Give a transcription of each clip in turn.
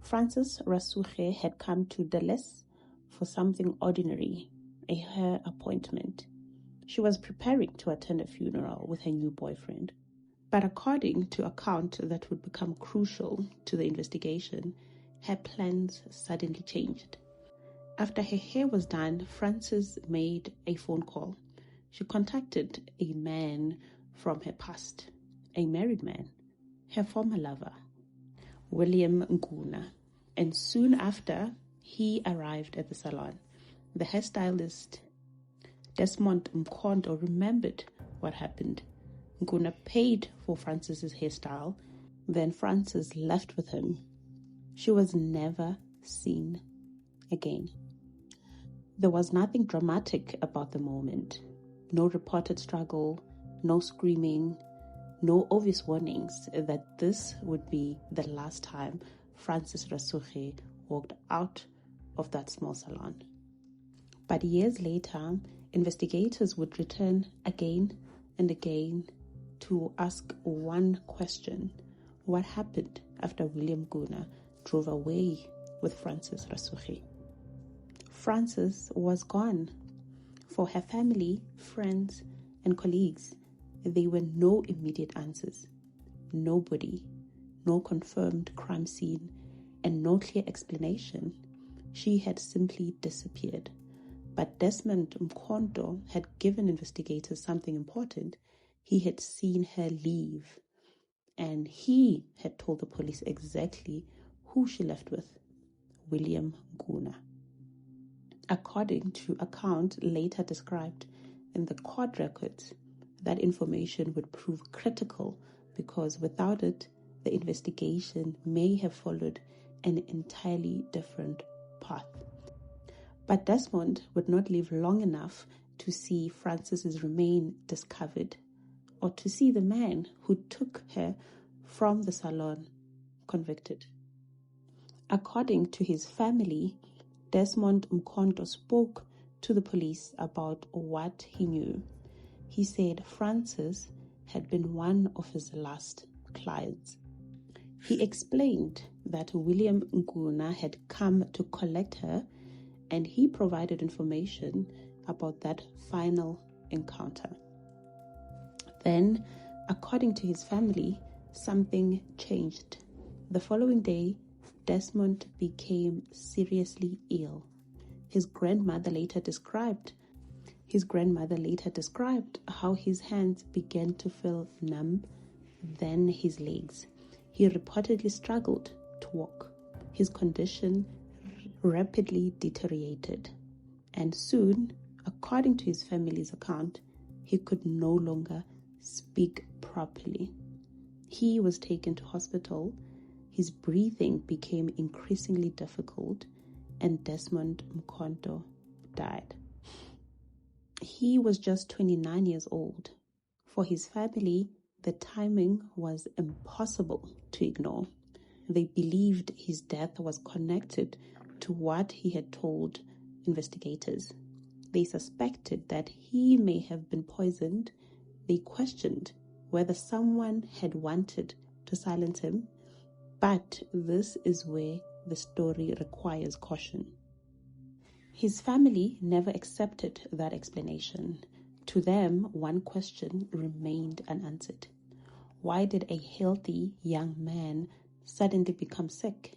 Francisrasuge had come to Dallas for something ordinary, a hair appointment. She was preparing to attend a funeral with her new boyfriend. But according to account that would become crucial to the investigation, her plans suddenly changed. After her hair was done, Francis made a phone call. She contacted a man from her past, a married man, her former lover, William Nkuna. And soon after, he arrived at the salon. The hairstylist, Desmond Mkondo, remembered what happened. Nkuna paid for Francis's hairstyle. Then Francis left with him. She was never seen again. There was nothing dramatic about the moment. No reported struggle, no screaming, no obvious warnings that this would be the last time Francisrasuge walked out of that small salon. But years later, investigators would return again and again to ask one question: what happened after William Nkuna drove away with Francisrasuge? Francis was gone. For her family, friends, and colleagues, there were no immediate answers. Nobody, no confirmed crime scene, and no clear explanation. She had simply disappeared. But Desmond Mkondo had given investigators something important. He had seen her leave, and he had told the police exactly who she left with: William Nkuna. According to account later described in the court records, that information would prove critical because without it, the investigation may have followed an entirely different path. But Desmond would not live long enough to see Francis's remains discovered or to see the man who took her from the salon convicted. According to his family, Desmond Mkondo spoke to the police about what he knew. He said Francis had been one of his last clients. He explained that William Nkuna had come to collect her, and he provided information about that final encounter. Then, according to his family, something changed. The following day, Desmond became seriously ill. His grandmother later described how his hands began to feel numb, then his legs. He reportedly struggled to walk. His condition rapidly deteriorated, and soon, according to his family's account, he could no longer speak properly. He was taken to hospital. His breathing became increasingly difficult, and Desmond Mkondo died. He was just 29 years old. For his family, the timing was impossible to ignore. They believed his death was connected to what he had told investigators. They suspected that he may have been poisoned. They questioned whether someone had wanted to silence him. But this is where the story requires caution. His family never accepted that explanation. To them, one question remained unanswered. Why did a healthy young man suddenly become sick?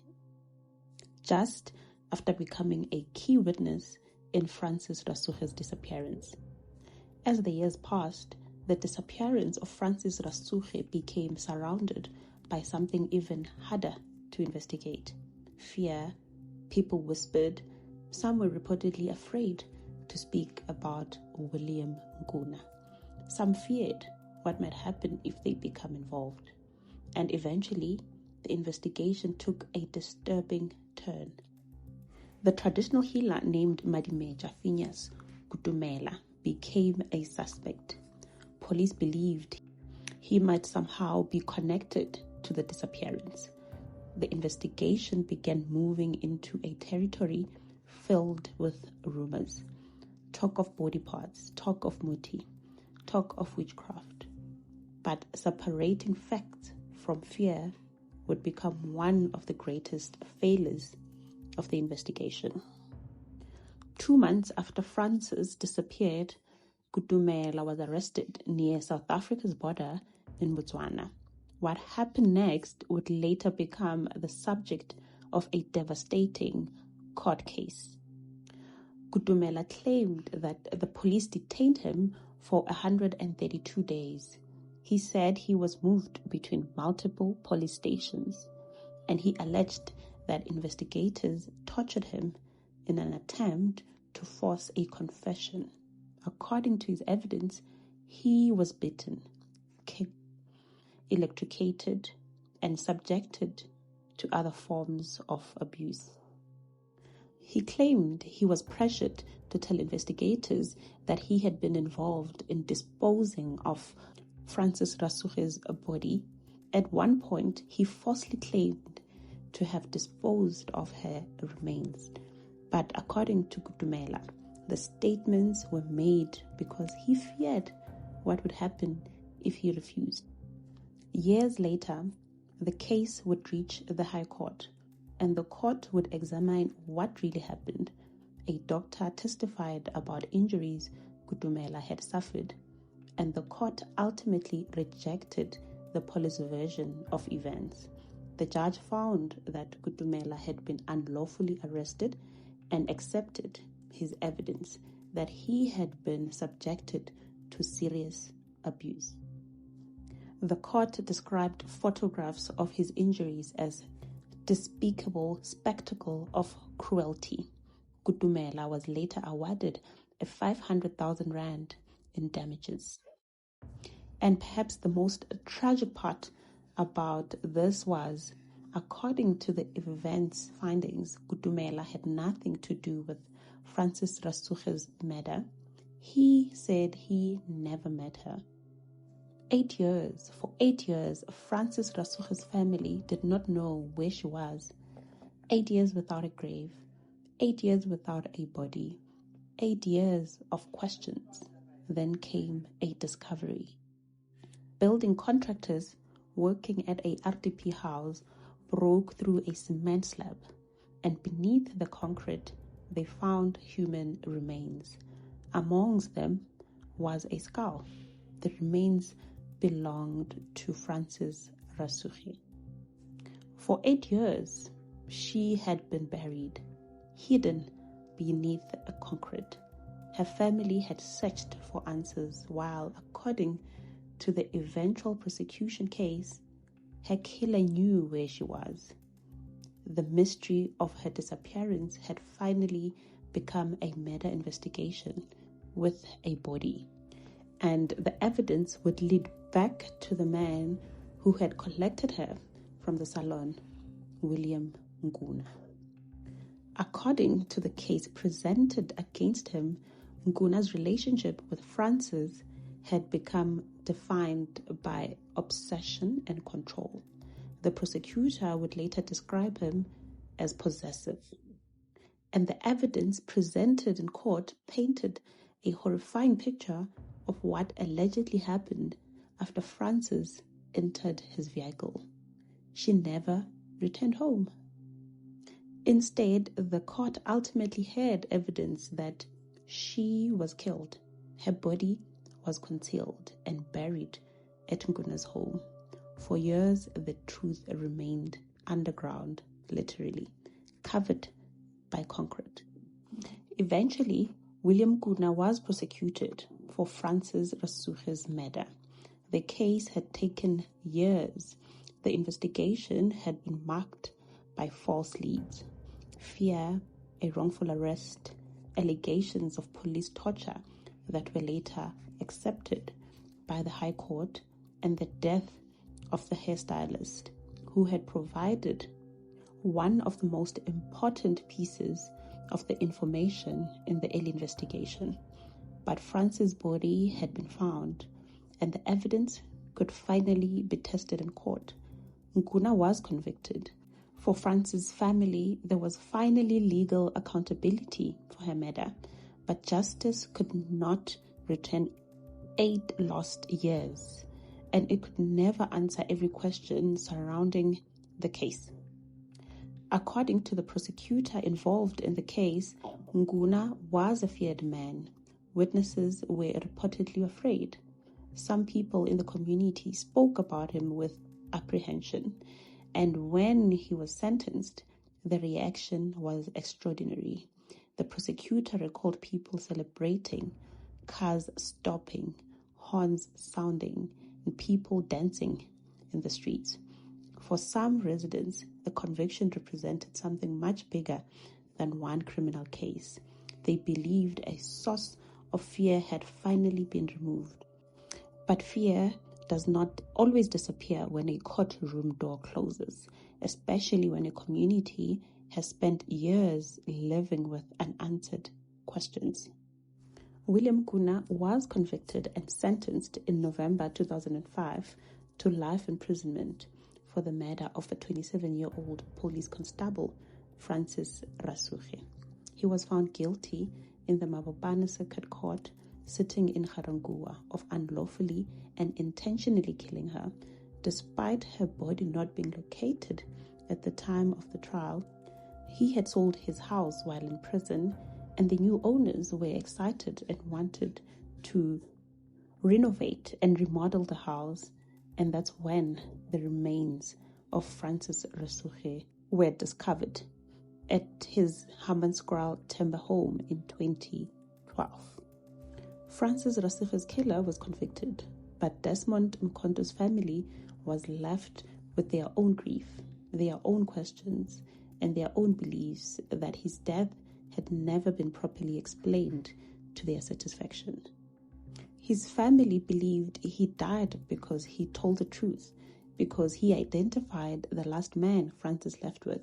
Just after becoming a key witness in Francisrasuge's disappearance. As the years passed, the disappearance of Francisrasuge became surrounded by something even harder to investigate: fear. People whispered. Some were reportedly afraid to speak about William Nkuna. Some feared what might happen if they become involved. And eventually, the investigation took a disturbing turn. The traditional healer named Madimeja Phineas Kutumela became a suspect. Police believed he might somehow be connected to the disappearance. The investigation began moving into a territory filled with rumors. Talk of body parts, talk of muti, talk of witchcraft. But separating facts from fear would become one of the greatest failures of the investigation. 2 months after Francis disappeared, Kudumela was arrested near South Africa's border in Botswana. What happened next would later become the subject of a devastating court case. Kudumela claimed that the police detained him for 132 days. He said he was moved between multiple police stations, and he alleged that investigators tortured him in an attempt to force a confession. According to his evidence, he was beaten, kicked, electrocuted, and subjected to other forms of abuse. He claimed he was pressured to tell investigators that he had been involved in disposing of Francisrasuge's body. At one point, he falsely claimed to have disposed of her remains. But according to Kudumela, the statements were made because he feared what would happen if he refused. Years later, the case would reach the High Court, and the court would examine what really happened. A doctor testified about injuries Kudumela had suffered, and the court ultimately rejected the police version of events. The judge found that Kudumela had been unlawfully arrested and accepted his evidence that he had been subjected to serious abuse. The court described photographs of his injuries as despicable spectacle of cruelty. Kudumela was later awarded a 500,000 rand in damages. And perhaps the most tragic part about this was, according to the event's findings, Kudumela had nothing to do with Francisrasuge's murder. He said he never met her. For 8 years, Francisrasuge's family did not know where she was. 8 years without a grave, 8 years without a body, 8 years of questions. Then came a discovery. Building contractors working at a RDP house broke through a cement slab, and beneath the concrete they found human remains. Amongst them was a skull. The remains belonged to Francisrasuge. For 8 years, she had been buried, hidden beneath a concrete. Her family had searched for answers while, according to the eventual prosecution case, her killer knew where she was. The mystery of her disappearance had finally become a murder investigation with a body, and the evidence would lead back to the man who had collected her from the salon, William Nkuna. According to the case presented against him, Nkuna's relationship with Francis had become defined by obsession and control. The prosecutor would later describe him as possessive. And the evidence presented in court painted a horrifying picture of what allegedly happened after Francis entered his vehicle. She never returned home. Instead, the court ultimately heard evidence that she was killed. Her body was concealed and buried at Nkuna's home. For years, the truth remained underground, literally, covered by concrete. Eventually, William Nkuna was prosecuted for Francisrasuge's murder. The case had taken years. The investigation had been marked by false leads, fear, a wrongful arrest, allegations of police torture that were later accepted by the High Court, and the death of the hairstylist who had provided one of the most important pieces of the information in the early investigation. But Francis' body had been found, and the evidence could finally be tested in court. Nkuna was convicted. For Francis' family, there was finally legal accountability for her murder, but justice could not return 8 lost years, and it could never answer every question surrounding the case. According to the prosecutor involved in the case, Nkuna was a feared man. Witnesses were reportedly afraid. Some people in the community spoke about him with apprehension, and when he was sentenced, the reaction was extraordinary. The prosecutor recalled people celebrating, cars stopping, horns sounding, and people dancing in the streets. For some residents, the conviction represented something much bigger than one criminal case. They believed a source of fear had finally been removed. But fear does not always disappear when a courtroom door closes, especially when a community has spent years living with unanswered questions. William Nkuna was convicted and sentenced in November 2005 to life imprisonment for the murder of a 27-year-old police constable, Francisrasuge. He was found guilty in the Mabopane Circuit Court, sitting in Garankuwa, of unlawfully and intentionally killing her, despite her body not being located at the time of the trial. He had sold his house while in prison, and the new owners were excited and wanted to renovate and remodel the house, and that's when the remains of Francisrasuge were discovered at his Hammanskraal timber home in 2012. Francisrasuge's killer was convicted, but Desmond Mkhonto's family was left with their own grief, their own questions, and their own beliefs that his death had never been properly explained to their satisfaction. His family believed he died because he told the truth, because he identified the last man Francis left with.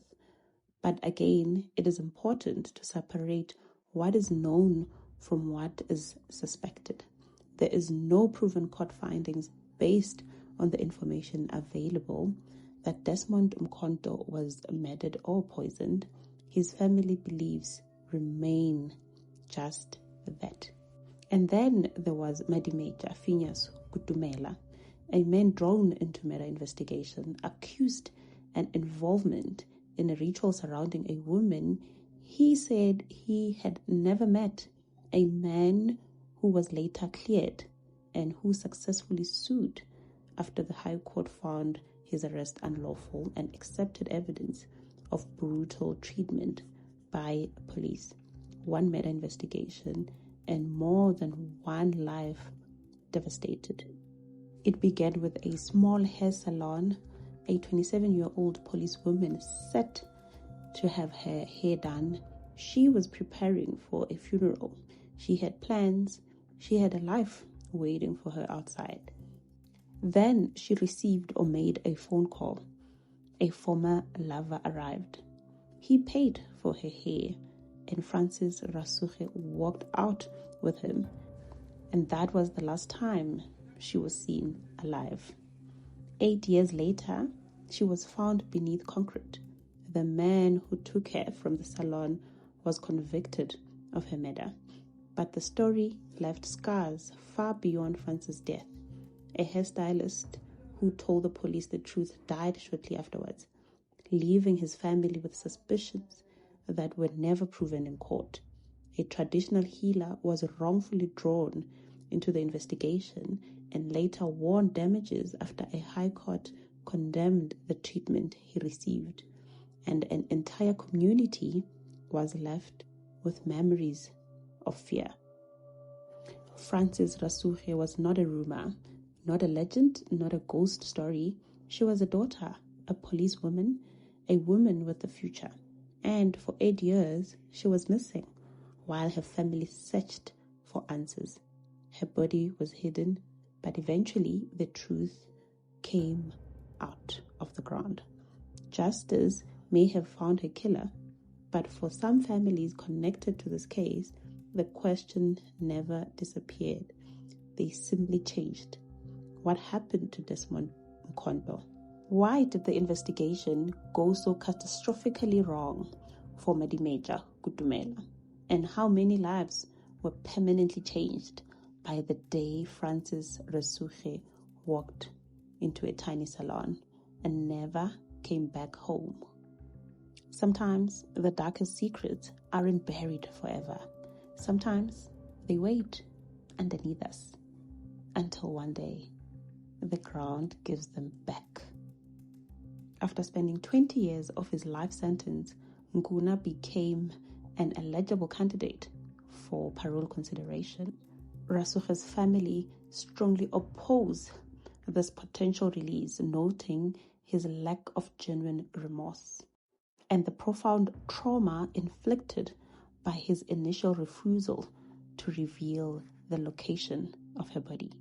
But again, it is important to separate what is known from what is suspected. There is no proven court findings based on the information available that Desmond Mkhonto was murdered or poisoned. His family beliefs remain just that. And then there was Madimeja Phineas Kutumela, a man drawn into murder investigation, accused an involvement in a ritual surrounding a woman he said he had never met, a man who was later cleared and who successfully sued after the High Court found his arrest unlawful and accepted evidence of brutal treatment by police, one murder investigation, and more than one life devastated. It began with a small hair salon. A 27-year-old policewoman set to have her hair done. She was preparing for a funeral. She had plans. She had a life waiting for her outside. Then she received or made a phone call. A former lover arrived. He paid for her hair, and Francisrasuge walked out with him. And that was the last time she was seen alive. 8 years later, she was found beneath concrete. The man who took her from the salon was convicted of her murder. But the story left scars far beyond Francis' death. A hairstylist who told the police the truth died shortly afterwards, leaving his family with suspicions that were never proven in court. A traditional healer was wrongfully drawn into the investigation and later won damages after a high court condemned the treatment he received, and an entire community was left with memories of fear. Francisrasuge was not a rumor, not a legend, not a ghost story. She was a daughter, a policewoman, a woman with a future. And for 8 years, she was missing while her family searched for answers. Her body was hidden, but eventually the truth came out of the ground. Justice may have found her killer, but for some families connected to this case, the question never disappeared. They simply changed. What happened to Desmond Mkhonto? Why did the investigation go so catastrophically wrong for Madimeja Kutumela? And how many lives were permanently changed by the day Francisrasuge walked into a tiny salon and never came back home. Sometimes the darkest secrets aren't buried forever. Sometimes they wait underneath us until one day the ground gives them back. After spending 20 years of his life sentence, Nkuna became an eligible candidate for parole consideration. Rasuge's family strongly opposed this potential release, noting his lack of genuine remorse and the profound trauma inflicted by his initial refusal to reveal the location of her body.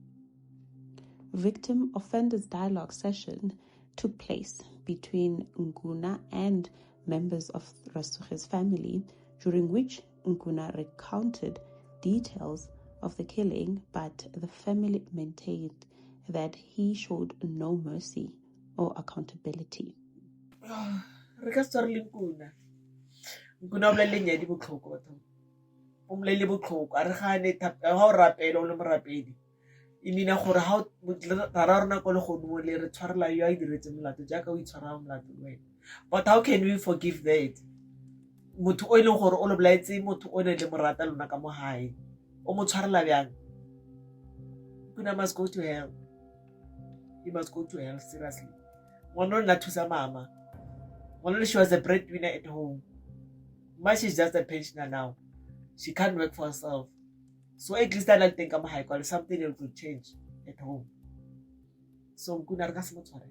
Victim offenders dialogue session took place between Nkuna and members of Rasuge's family, during which Nkuna recounted details of the killing, but the family maintained that he showed no mercy or accountability. Nkuna bolela nyadi botlhoko batho. O molele botlhoko a re gane ha o rapela o le morapedi. E mina gore ha ra rona go le godimo le re tshwarela yo a diretse molato jaaka o itshwara molato wena. But how can we forgive that? Motho o ileng gore o le bolaetse motho o ne le morata lona ka mo hae. O mo tshwarela bjang? Nkuna must go to hell. He must go to hell, seriously. Ngwana nna thusa mama. Ngwana she was a breadwinner at home. Ma she's just a pensioner now. She can't work for herself. So at least I don't think I'm high quality. Something else will change at home. So Nkuna re ka se mo tshwarele.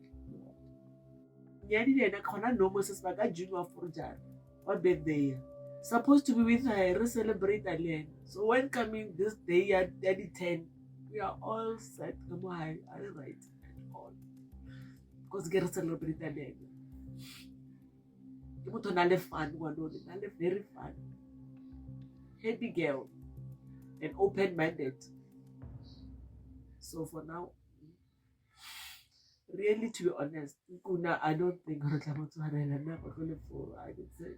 Nyadi le ena khona no Moses ba ka June for Jan. What birthday? Supposed to be with her, re celebrate again. So when coming this day at 10, we are all set. Come on, I right at all. Because get celebrate again. You want to na le fun, one na le very fun. Happy girl and open-minded. So for now, really to be honest, Nkuna, I don't think I would say.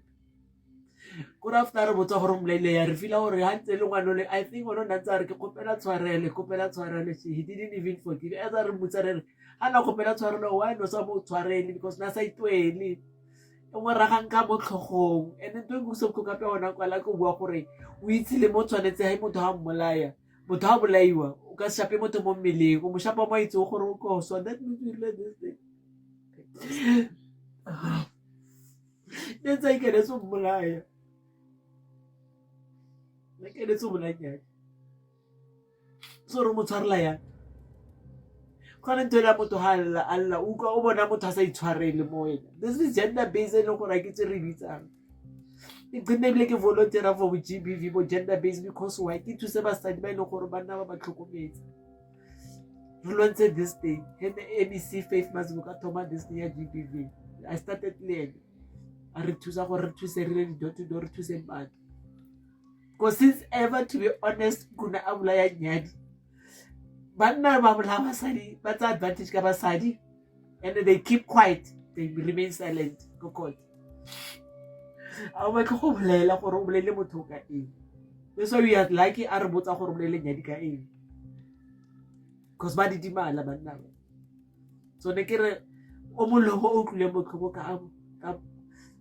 Good after botsa gore mlele ya re fila gore ha ntse le ngwana le I think ona ntse re ke kopela tshwarele he didn't even forgive as a re mutsa re ana kopela tshwarele why no sa mo tshwarele because na sa itwele o mo ragang ka mo tlhogong and ntwe go se go ka pe ona kwala go bua gore o itse le mo tshwanetse ha motho ha mmolaya motho ha bolaiwa o ka shape motho mo mmeleng o mo shapa mo itse gore o go so that means we let this thing then say ke so mmolaya like it's so like that. So re mo tshwarela ya khona ntela motho ha alla o ka o bona motho sa itshwarele mo wena. This is gender based le go ra ke tse re bitsang e gcinebile ke volunteer for GBV bo gender based because why ke thuse basadi ba ile gore bana ba tlhokometse re lwantse this day and ABC Faith Mazibuka thoma this day ya GBV. I started learning a re thusa gore re thuse re di door to door thuse batho. Because since ever, to be honest, Nkuna abulaya nyadi. Banna ba bula basadi, ba tsa advantage ka basadi, and they keep quiet. They remain silent. Go court. A ba ke go bolela gore o bolele motho ka eng. That's why we are lucky a re botsa gore o bolele nyadi ka eng. Because ba di dimala banna. So ne ke re o mollo o tlile botlhoko ka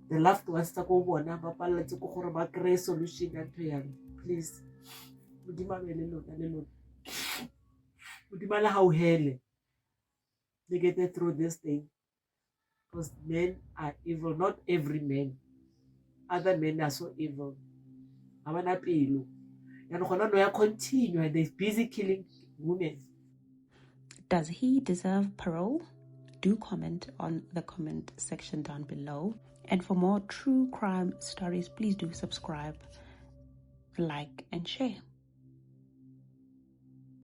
the last ones tsa go bona ba paletse go gore ba kry solution ya ntho yang. Please modima le lona modima la how hele they get through this thing because men are evil. Not every man, other men are so evil. Abana pelo ya no gona no ya continue and they're busy killing women. Does he deserve parole? Do comment on the comment section down below. And for more true crime stories, please do subscribe, like, and share.